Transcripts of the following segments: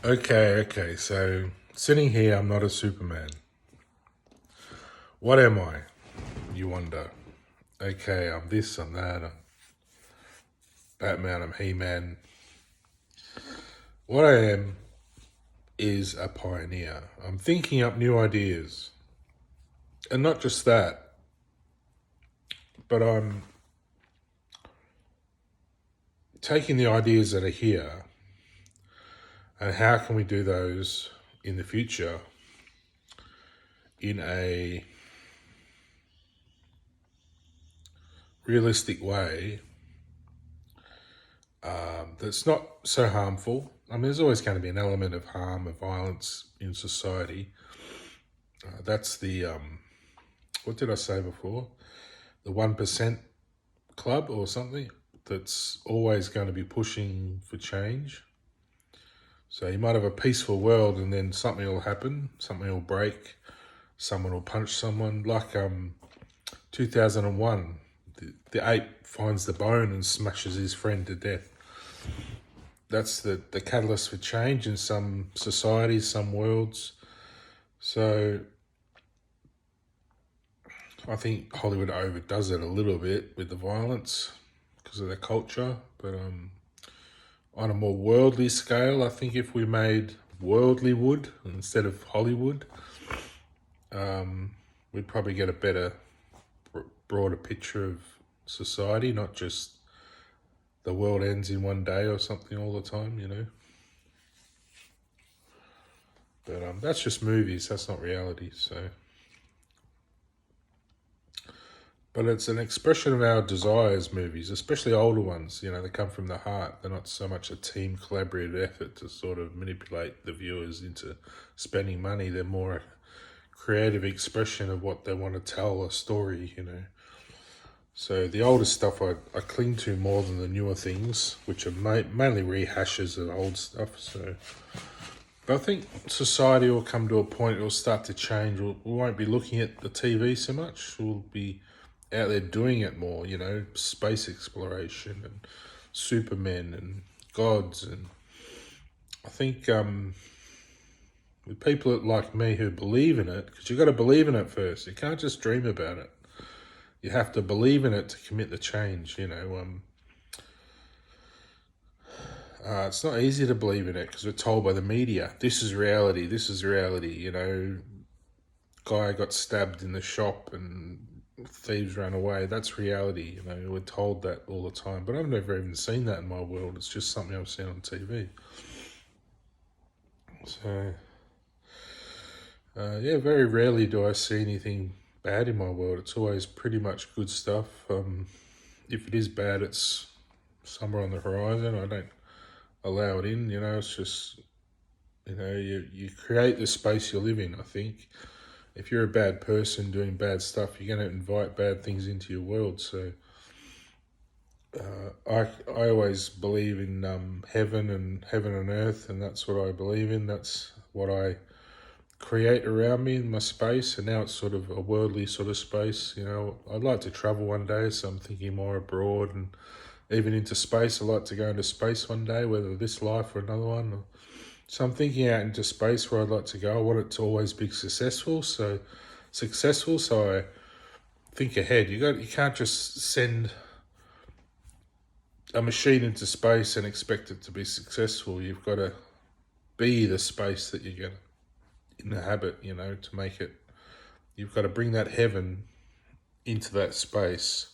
Okay, so sitting here, I'm not a Superman. What am I? You wonder. Okay, I'm this, I'm that, I'm Batman, I'm He-Man. What I am is a pioneer. I'm thinking up new ideas. And not just that, but I'm taking the ideas that are here and how can we do those in the future in a realistic way that's not so harmful. I mean, there's always going to be an element of harm, of violence in society. That's the, what did I say before? The 1% club or something that's always going to be pushing for change. So you might have a peaceful world and then something will happen, something will break, someone will punch someone. Like 2001, the ape finds the bone and smashes his friend to death. That's the catalyst for change in some societies, some worlds. So I think Hollywood overdoes it a little bit with the violence because of their culture. But on a more worldly scale, I think if we made worldly wood instead of Hollywood, we'd probably get a better, broader picture of society, not just the world ends in one day or something all the time, you know. But that's just movies, that's not reality, so. But it's an expression of our desires, movies, especially older ones. You know, they come from the heart. They're not so much a team collaborative effort to sort of manipulate the viewers into spending money. They're more a creative expression of what they want to tell a story, you know. So the older stuff I cling to more than the newer things, which are mainly rehashes of old stuff. So, but I think society will come to a point, it will start to change. We won't be looking at the TV so much. We'll be out there doing it more, you know, space exploration and supermen and gods. And I think with people like me who believe in it, because you've got to believe in it first. You can't just dream about it. You have to believe in it to commit the change, you know. It's not easy to believe in it because we're told by the media, this is reality, you know. Guy got stabbed in the shop and thieves ran away. That's reality, you know. We're told that all the time, but I've never even seen that in my world. It's just something I've seen on TV. So, yeah, very rarely do I see anything bad in my world. It's always pretty much good stuff. If it is bad, it's somewhere on the horizon. I don't allow it in, you know. It's just, you know, you create the space you live in, I think. If you're a bad person doing bad stuff, you're going to invite bad things into your world. So I always believe in heaven and earth, and that's what I believe in. That's what I create around me in my space, and now it's sort of a worldly sort of space. You know, I'd like to travel one day, so I'm thinking more abroad and even into space. I'd like to go into space one day, whether this life or another one. So I'm thinking out into space where I'd like to go. I want it to always be successful. So I think ahead. You can't just send a machine into space and expect it to be successful. You've got to be the space that you're going to inhabit, you know, to make it. You've got to bring that heaven into that space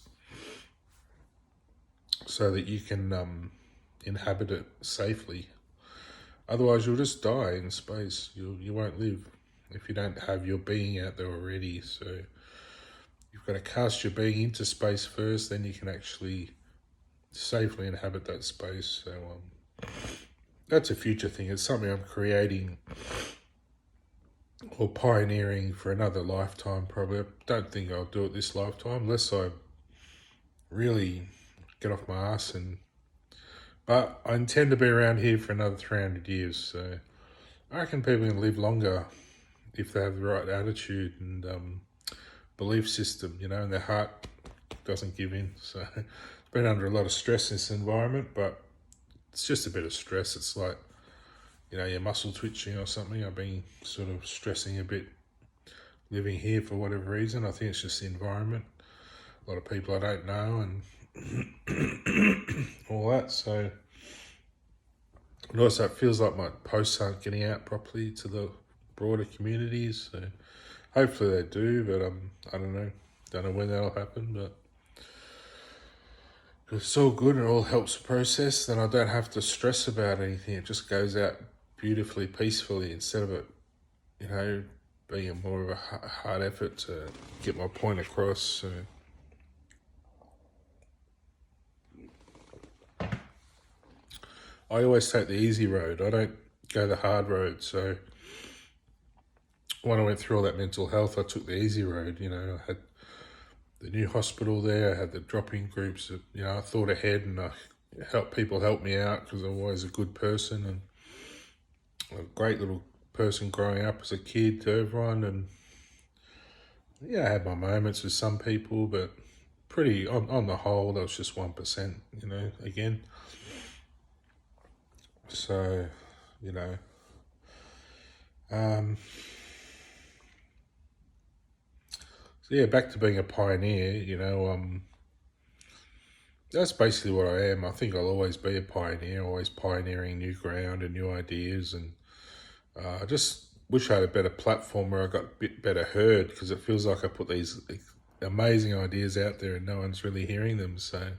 so that you can inhabit it safely. Otherwise, you'll just die in space. You won't live if you don't have your being out there already. So you've got to cast your being into space first, then you can actually safely inhabit that space. So that's a future thing. It's something I'm creating or pioneering for another lifetime, probably. I don't think I'll do it this lifetime unless I really get off my ass. But I intend to be around here for another 300 years. So I reckon people can live longer if they have the right attitude and belief system, you know, and their heart doesn't give in. So it's been under a lot of stress in this environment, but it's just a bit of stress. It's like, your muscle twitching or something. I've been sort of stressing a bit living here for whatever reason. I think it's just the environment. A lot of people I don't know and all that. So, and also it feels like my posts aren't getting out properly to the broader communities. So hopefully they do, but I don't know. Don't know when that'll happen, but it's all good and it all helps the process. Then I don't have to stress about anything. It just goes out beautifully, peacefully, instead of it, being a more of a hard effort to get my point across. So I always take the easy road. I don't go the hard road. So when I went through all that mental health, I took the easy road. I had the new hospital there. I had the drop-in groups. I thought ahead and I helped people help me out because I'm always a good person and a great little person growing up as a kid to everyone. And I had my moments with some people, but pretty on the whole, that was just 1%. Again. So, back to being a pioneer, that's basically what I am. I think I'll always be a pioneer, always pioneering new ground and new ideas. And I just wish I had a better platform where I got a bit better heard, because it feels like I put these amazing ideas out there and no one's really hearing them. So,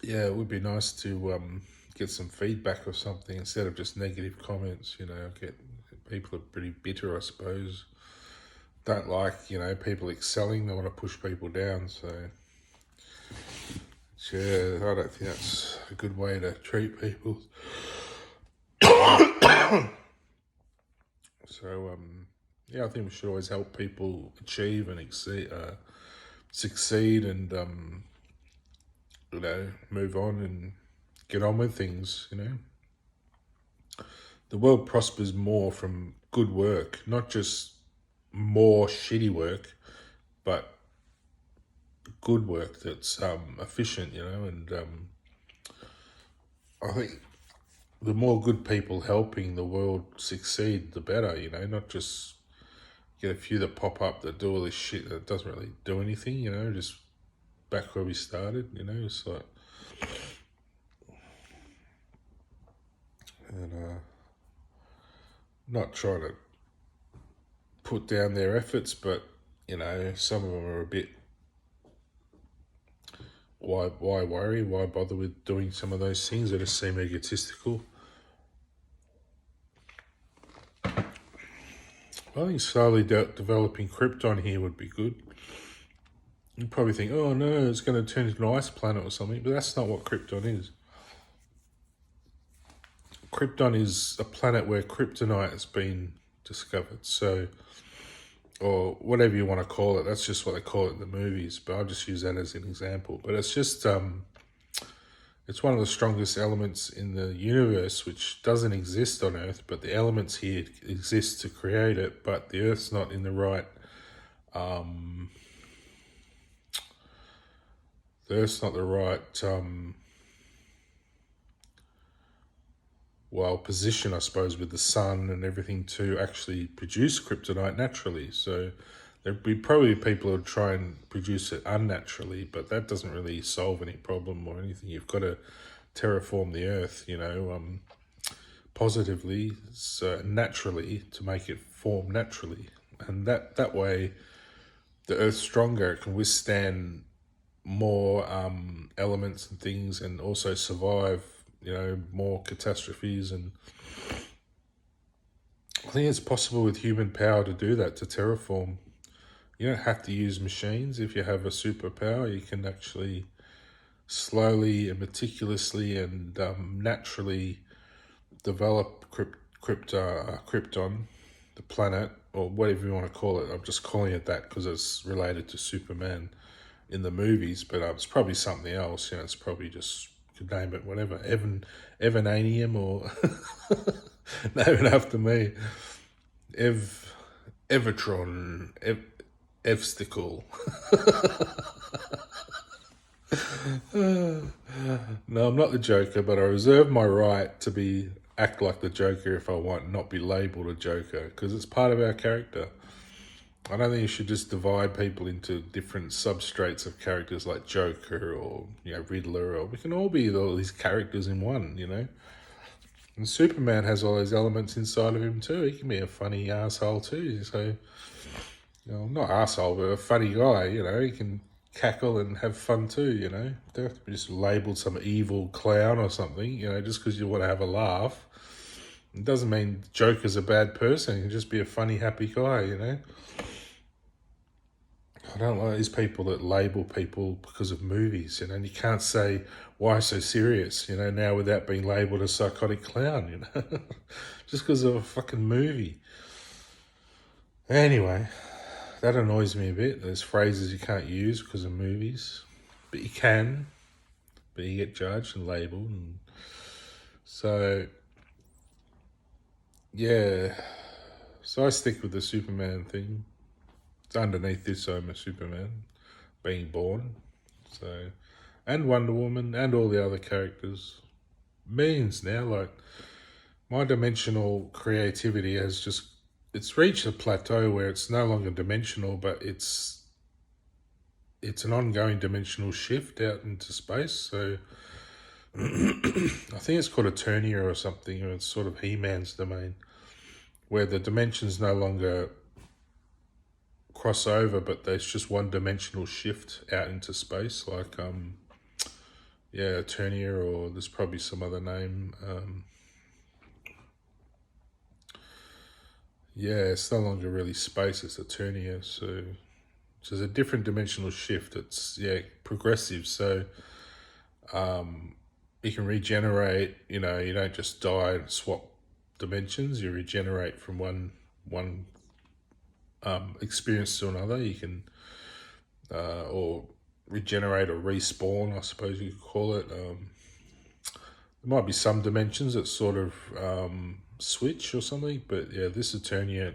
it would be nice to get some feedback or something instead of just negative comments. People are pretty bitter, I suppose. Don't like, people excelling. They want to push people down. So, I don't think that's a good way to treat people. So, I think we should always help people achieve and succeed and, move on and get on with things, The world prospers more from good work, not just more shitty work, but good work that's efficient, and I think the more good people helping the world succeed, the better, not just get a few that pop up that do all this shit that doesn't really do anything, just back where we started, it's like, and not trying to put down their efforts, but some of them are a bit, why worry, why bother with doing some of those things that just seem egotistical. I think slowly developing Krypton here would be good. You'd probably think, oh no, it's going to turn into an ice planet or something, but that's not what Krypton is. Krypton is a planet where kryptonite has been discovered, so, or whatever you want to call it. That's just what they call it in the movies, but I'll just use that as an example. But it's just, it's one of the strongest elements in the universe, which doesn't exist on Earth, but the elements here exist to create it, but the Earth's not in the right, position, I suppose, with the sun and everything to actually produce kryptonite naturally. So there'd be probably people who'd try and produce it unnaturally, but that doesn't really solve any problem or anything. You've got to terraform the Earth, positively, so naturally, to make it form naturally. And that way, the Earth's stronger. It can withstand more elements and things, and also survive more catastrophes. And I think it's possible with human power to do that, to terraform. You don't have to use machines. If you have a superpower, you can actually slowly and meticulously and naturally develop Krypton, the planet, or whatever you want to call it. I'm just calling it that because it's related to Superman in the movies, but it's probably something else. It's probably just, could name it whatever, Evananium, or name it after me, Evitron, Evsticle. No, I'm not the Joker, but I reserve my right to be act like the Joker if I want, not be labelled a Joker, because it's part of our character. I don't think you should just divide people into different substrates of characters like Joker or Riddler, or we can all be all these characters in one, And Superman has all those elements inside of him too. He can be a funny asshole too. So, not asshole, but a funny guy. He can cackle and have fun too. Don't have to be just labelled some evil clown or something. Just because you want to have a laugh, it doesn't mean Joker's a bad person. He can just be a funny, happy guy. I don't like these people that label people because of movies, and you can't say, why so serious, now without being labelled a psychotic clown, just because of a fucking movie. Anyway, that annoys me a bit. There's phrases you can't use because of movies, but you can, but you get judged and labelled. And so, yeah, so I stick with the Superman thing. It's underneath this, I'm a Superman, being born. So, and Wonder Woman and all the other characters. Millions now, like, my dimensional creativity it's reached a plateau where it's no longer dimensional, but it's an ongoing dimensional shift out into space. So I think it's called Eternia or something, or it's sort of He-Man's domain, where the dimensions no longer cross over, but there's just one dimensional shift out into space, like Eternia, or there's probably some other name. It's no longer really space, it's Eternia. So there's a different dimensional shift. It's progressive. So you can regenerate. You don't just die and swap dimensions. You regenerate from one experience to another. You can or regenerate or respawn, I suppose you could call it. There might be some dimensions that sort of switch or something, but this Eternia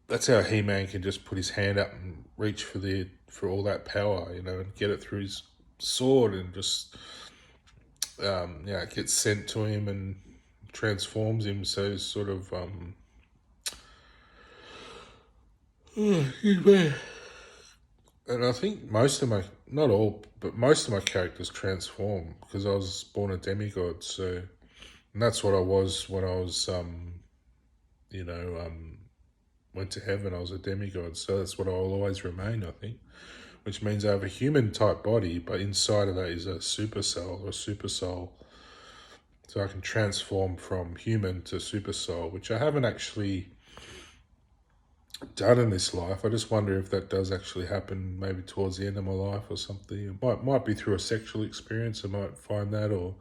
that's how He-Man can just put his hand up and reach for all that power, and get it through his sword, and just it gets sent to him and transforms him. So it's sort of excuse me. And I think most of not all, but most of my characters transform because I was born a demigod. So, and that's what I was when I was, went to heaven. I was a demigod. So that's what I'll always remain, I think, which means I have a human type body, but inside of that is a super cell or super soul. So I can transform from human to super soul, which I haven't actually done in this life. I just wonder if that does actually happen maybe towards the end of my life or something. It might be through a sexual experience. I might find that, or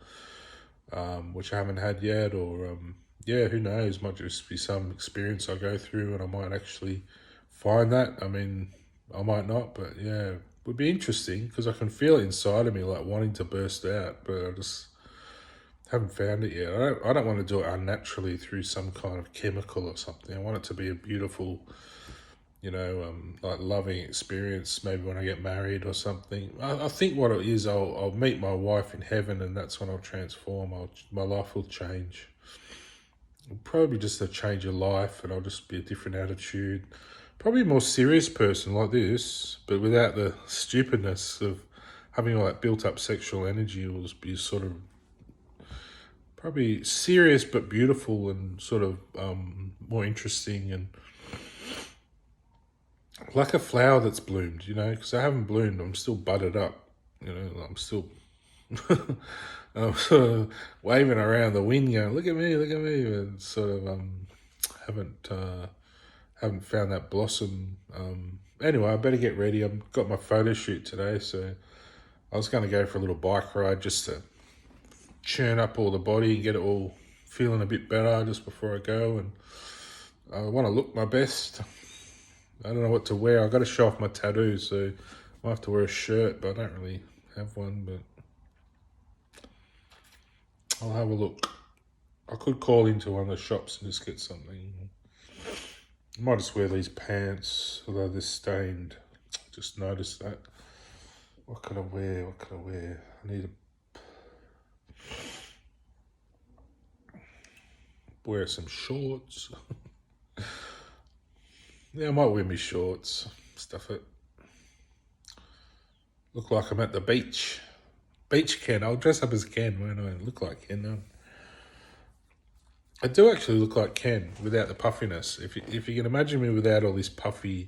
which I haven't had yet, or who knows, might just be some experience I go through and I might actually find that. I mean, I might not, but it would be interesting because I can feel it inside of me like wanting to burst out, but I just haven't found it yet. I don't want to do it unnaturally through some kind of chemical or something. I want it to be a beautiful, like loving experience. Maybe when I get married or something. I think what it is, I'll meet my wife in heaven, and that's when I'll transform. My life will change. It'll probably just a change of life, and I'll just be a different attitude. Probably a more serious person like this, but without the stupidness of having all that built up sexual energy. It will be sort of probably serious but beautiful, and sort of more interesting, and like a flower that's bloomed, because I haven't bloomed. I'm still budded up, I'm still I'm sort of waving around the wind going, look at me, and sort of haven't found that blossom. Anyway, I better get ready. I've got my photo shoot today, so I was going to go for a little bike ride just to churn up all the body and get it all feeling a bit better just before I go. And I want to look my best. I don't know what to wear. I've got to show off my tattoos, so I might have to wear a shirt, but I don't really have one, but I'll have a look. I could call into one of the shops and just get something. I might just wear these pants, although they're stained. Just noticed that. What can I wear? What can I wear? I need to wear some shorts. Yeah, I might wear my shorts. Stuff it. Look like I'm at the beach. Beach Ken. I'll dress up as Ken, won't I? Look like Ken. No. I do actually look like Ken without the puffiness. If you can imagine me without all this puffiness,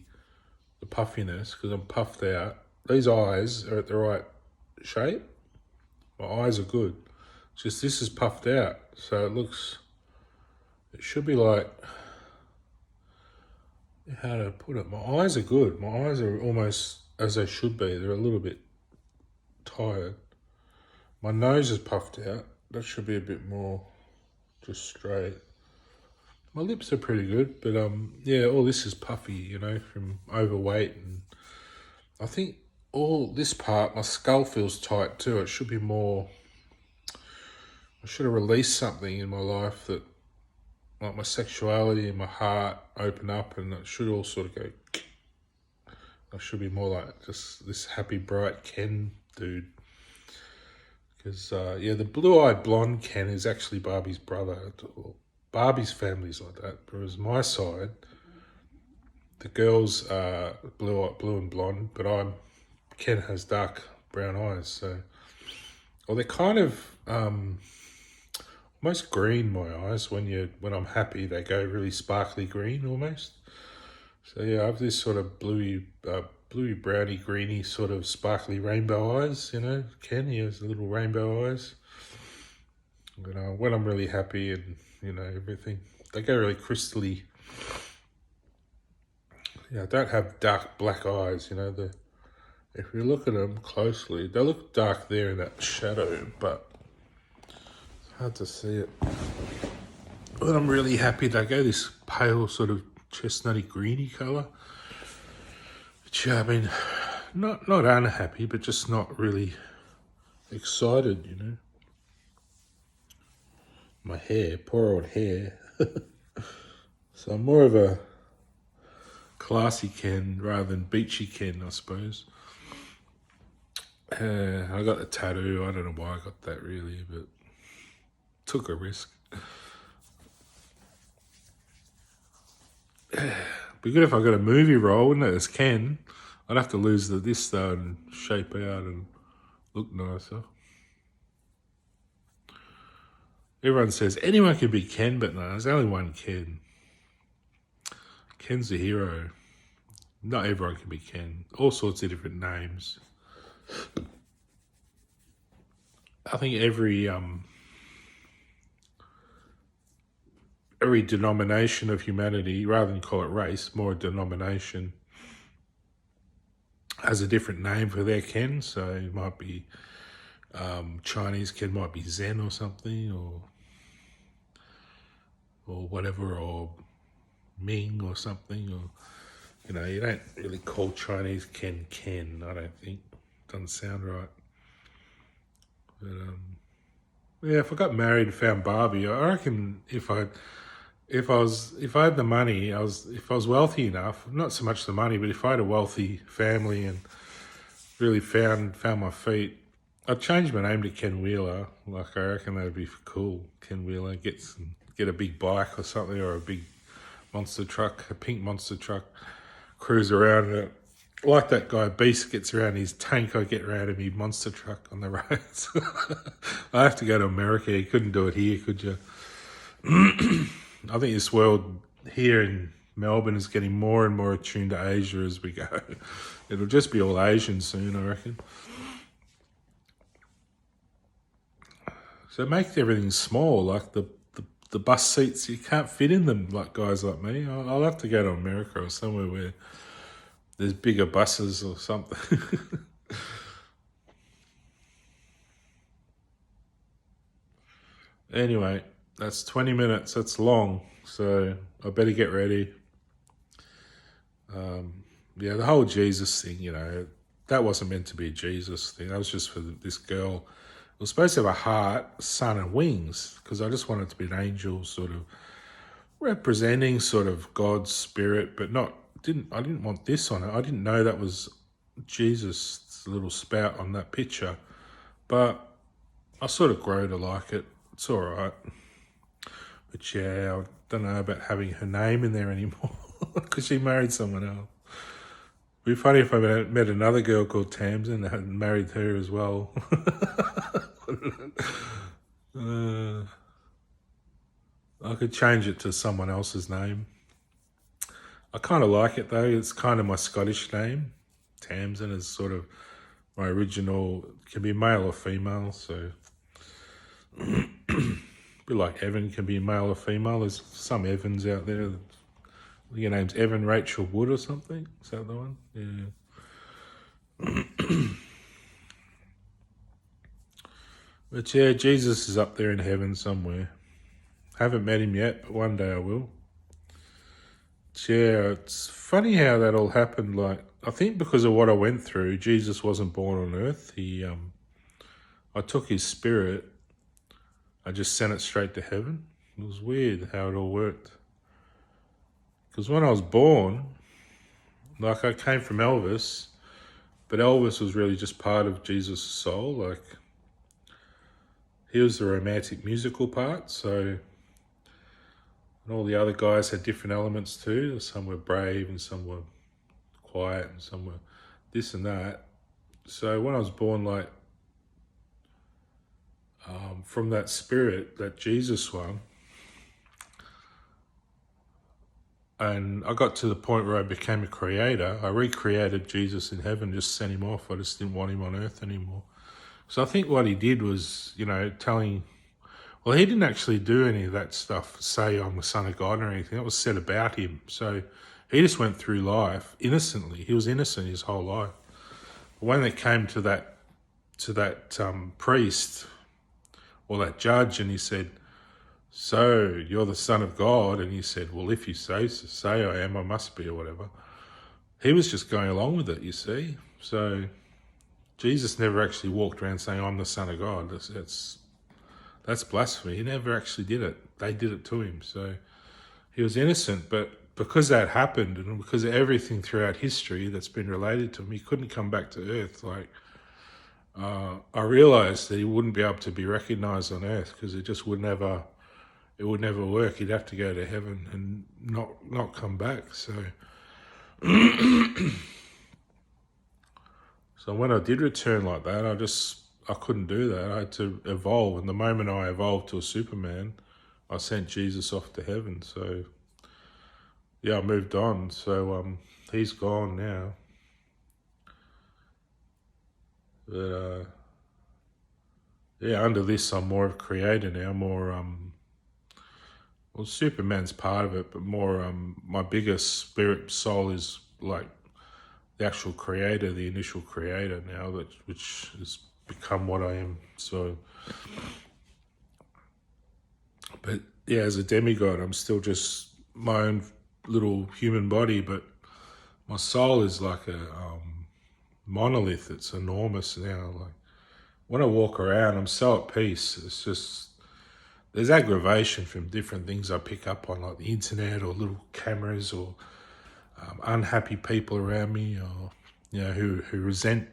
because I'm puffed out. These eyes are at the right shape. My eyes are good. Just this is puffed out, so it should be like, how to put it? My eyes are good. My eyes are almost as they should be. They're a little bit tired. My nose is puffed out. That should be a bit more just straight. My lips are pretty good, but yeah, all this is puffy, from overweight, and I think all this part, my skull feels tight too. It should be more. I should have released something in my life that, like my sexuality and my heart, open up, and it should all sort of go. I should be more like just this happy, bright Ken dude. Because, yeah, the blue-eyed blonde Ken is actually Barbie's brother. Barbie's family's like that. Whereas my side, the girls are blue and blonde, but Ken has dark brown eyes. So, well, they're kind of almost green, my eyes. When I'm happy, they go really sparkly green almost. So yeah, I have this sort of bluey browny greeny sort of sparkly rainbow eyes. Ken, he has little rainbow eyes. When I'm really happy and everything, they go really crystally. Yeah, I don't have dark black eyes. If you look at them closely, they look dark there in that shadow, but it's hard to see it. When I'm really happy, they go this pale sort of chestnutty greeny colour. Which, I mean, not unhappy, but just not really excited. My hair, poor old hair. So I'm more of a classy Ken rather than beachy Ken, I suppose. I got the tattoo. I don't know why I got that really, but took a risk. Be good if I got a movie role, wouldn't it, as Ken? I'd have to lose this though and shape out and look nicer. Everyone says anyone can be Ken, but no, there's only one Ken. Ken's the hero. Not everyone can be Ken. All sorts of different names. I think every denomination of humanity, rather than call it race, more a denomination, has a different name for their Ken. So it might be Chinese Ken might be Zen or something, or whatever, or Ming or something, or you don't really call Chinese Ken, I don't think. Doesn't sound right. But yeah, if I got married and found Barbie, I reckon if I had the money, if I was wealthy enough, not so much the money, but if I had a wealthy family and really found my feet, I'd change my name to Ken Wheeler. Like, I reckon that'd be cool. Ken Wheeler, get a big bike or something, or a big monster truck, a pink monster truck, cruise around it. Like that guy Beast gets around his tank, I get around in my monster truck on the roads. I have to go to America. You couldn't do it here, could you? I think this world here in Melbourne is getting more and more attuned to Asia as we go. It'll just be all Asian soon, I reckon. So it makes everything small, like the bus seats, you can't fit in them like guys like me. I'll have to go to America or somewhere where there's bigger buses or something. Anyway, that's 20 minutes. That's long. So I better get ready. Yeah, the whole Jesus thing, that wasn't meant to be a Jesus thing. That was just for this girl. It was supposed to have a heart, sun, and wings, because I just wanted it to be an angel sort of representing sort of God's spirit, but I didn't want this on it. I didn't know that was Jesus' just a little spout on that picture. But I sort of grow to like it. It's all right. But yeah, I don't know about having her name in there anymore because she married someone else. It'd be funny if I met another girl called Tamsin and had married her as well. I could change it to someone else's name. I kind of like it though. It's kind of my Scottish name. Tamsin is sort of my original. It can be male or female. So, a bit like Evan can be male or female. There's some Evans out there. Your name's Evan Rachel Wood or something. Is that the one? Yeah. But yeah, Jesus is up there in heaven somewhere. Haven't met him yet, but one day I will. Yeah, it's funny how that all happened. Like, I think because of what I went through, Jesus wasn't born on earth. I took his spirit, I just sent it straight to heaven. It was weird how it all worked. Because when I was born, like I came from Elvis, but Elvis was really just part of Jesus' soul. Like, he was the romantic musical part, so... And all the other guys had different elements too. Some were brave and some were quiet and some were this and that. So when I was born, like, from that spirit, that Jesus one, and I got to the point where I became a creator. I recreated Jesus in heaven, just sent him off. I just didn't want him on earth anymore. So I think what he did was, telling... Well, he didn't actually do any of that stuff, say I'm the Son of God or anything. That was said about him. So he just went through life innocently. He was innocent his whole life. But when it came to that priest or that judge, and he said, "So you're the Son of God?" And he said, "Well, if you say I am, I must be," or whatever. He was just going along with it, you see. So Jesus never actually walked around saying, "I'm the Son of God." That's blasphemy. He never actually did it. They did it to him. So he was innocent. But because that happened and because of everything throughout history that's been related to him, he couldn't come back to earth. Like, I realized that he wouldn't be able to be recognized on earth because it just would never work. He'd have to go to heaven and not come back. So, so when I did return like that, I couldn't do that. I had to evolve. And the moment I evolved to a Superman, I sent Jesus off to heaven. So, yeah, I moved on. So, he's gone now. But, yeah, under this, I'm more of a creator now. More, well, Superman's part of it, but more, my biggest spirit soul is like the actual creator, the initial creator now, which is become what I am. So, but yeah, as a demigod, I'm still just my own little human body, but my soul is like a monolith. It's enormous now. Like, when I walk around, I'm so at peace. It's just, there's aggravation from different things I pick up on, like the internet or little cameras or unhappy people around me, or who resent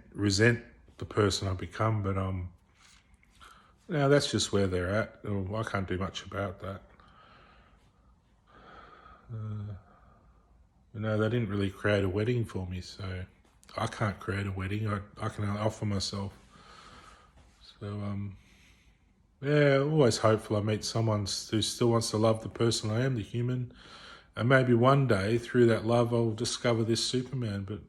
the person I become. But that's just where they're at. I can't do much about that. They didn't really create a wedding for me, so I can't create a wedding. I can only offer myself. So always hopeful I meet someone who still wants to love the person I am, the human, and maybe one day through that love I'll discover this Superman. But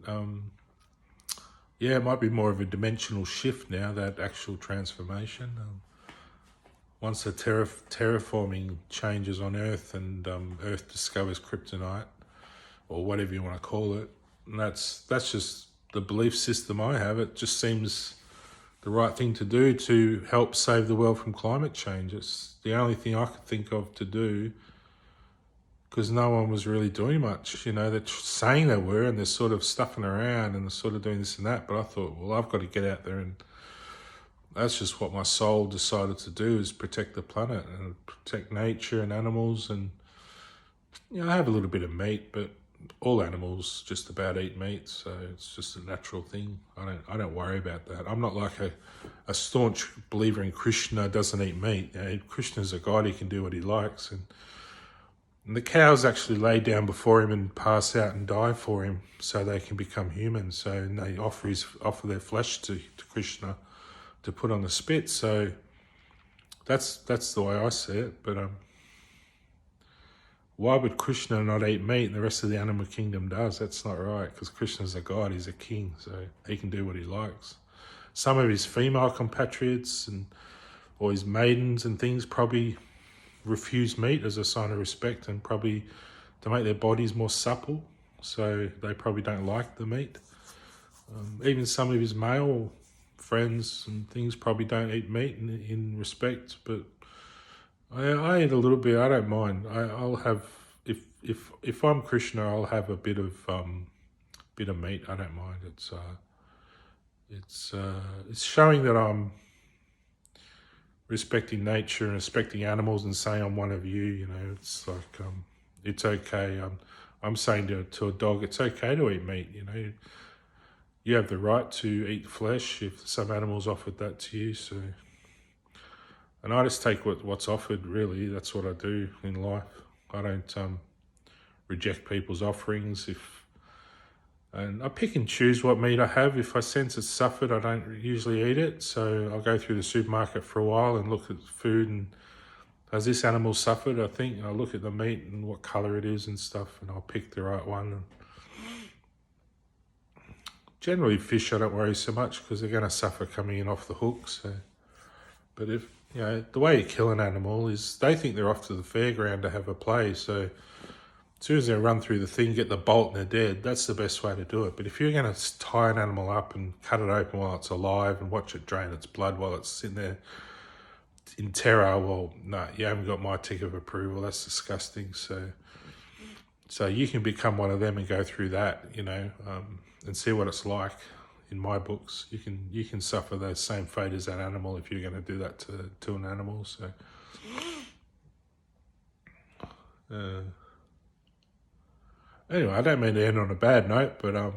it might be more of a dimensional shift now, that actual transformation. Once the terraforming changes on Earth and Earth discovers kryptonite, or whatever you want to call it, and that's just the belief system I have. It just seems the right thing to do to help save the world from climate change. It's the only thing I could think of to do, because no one was really doing much. They're saying they were, and they're sort of stuffing around and they're sort of doing this and that. But I thought, well, I've got to get out there, and that's just what my soul decided to do, is protect the planet and protect nature and animals. And I have a little bit of meat, but all animals just about eat meat, so it's just a natural thing. I don't worry about that. I'm not like a staunch believer in Krishna doesn't eat meat. You know, Krishna's a god; he can do what he likes, and the cows actually lay down before him and pass out and die for him, so they can become human. So and they offer their flesh to Krishna to put on the spit. So that's the way I see it. But why would Krishna not eat meat and the rest of the animal kingdom does? That's not right, because Krishna's a god, he's a king, so he can do what he likes. Some of his female compatriots or his maidens and things probably refuse meat as a sign of respect and probably to make their bodies more supple, so they probably don't like the meat. Even some of his male friends and things probably don't eat meat in respect, but I eat a little bit. I don't mind. I'll have if I'm Krishna, I'll have a bit of meat. I don't mind. It's showing that I'm respecting nature and respecting animals and saying I'm one of you. You know, it's like it's okay. I'm saying to a dog, it's okay to eat meat. You know, you have the right to eat flesh if some animals offered that to you. So. And I just take what's offered, really. That's what I do in life. I don't reject people's offerings. And I pick and choose what meat I have. If I sense it's suffered, I don't usually eat it. So I'll go through the supermarket for a while and look at food and has this animal suffered? I think I'll look at the meat and what colour it is and stuff, and I'll pick the right one. And generally fish I don't worry so much because they're going to suffer coming in off the hook. So, but if you know, the way you kill an animal is they think they're off to the fairground to have a play. So as soon as they run through the thing, get the bolt and they're dead, that's the best way to do it. But if you're going to tie an animal up and cut it open while it's alive and watch it drain its blood while it's sitting there in terror, well, no, you haven't got my tick of approval. That's disgusting. So you can become one of them and go through that, you know, and see what it's like. In my books, you can suffer the same fate as that animal if you're going to do that to an animal. So, anyway, I don't mean to end on a bad note, but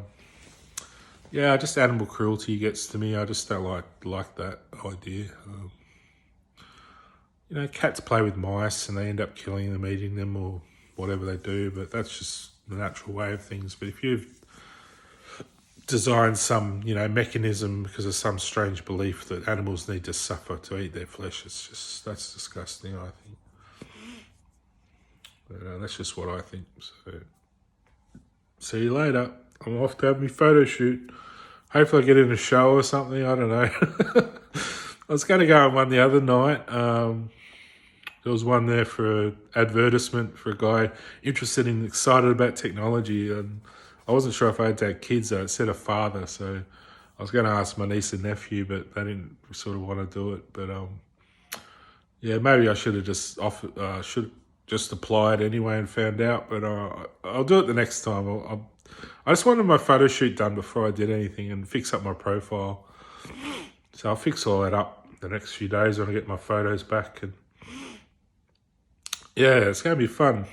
yeah, just animal cruelty gets to me. I just don't like that idea. You know, cats play with mice and they end up killing them, eating them, or whatever they do. But that's just the natural way of things. But if you've design some, you know, mechanism because of some strange belief that animals need to suffer to eat their flesh, that's disgusting, I think. But that's just what I think. So, see you later. I'm off to have my photo shoot. Hopefully I get in a show or something. I don't know. I was going to go on one the other night. There was one there for an advertisement for a guy interested and excited about technology, and I wasn't sure if I had to have kids, though. It said a father, so I was going to ask my niece and nephew, but they didn't sort of want to do it. But yeah, maybe I should have just applied anyway and found out. But I'll do it the next time. I just wanted my photo shoot done before I did anything and fix up my profile. So I'll fix all that up the next few days when I get my photos back. And yeah, it's going to be fun.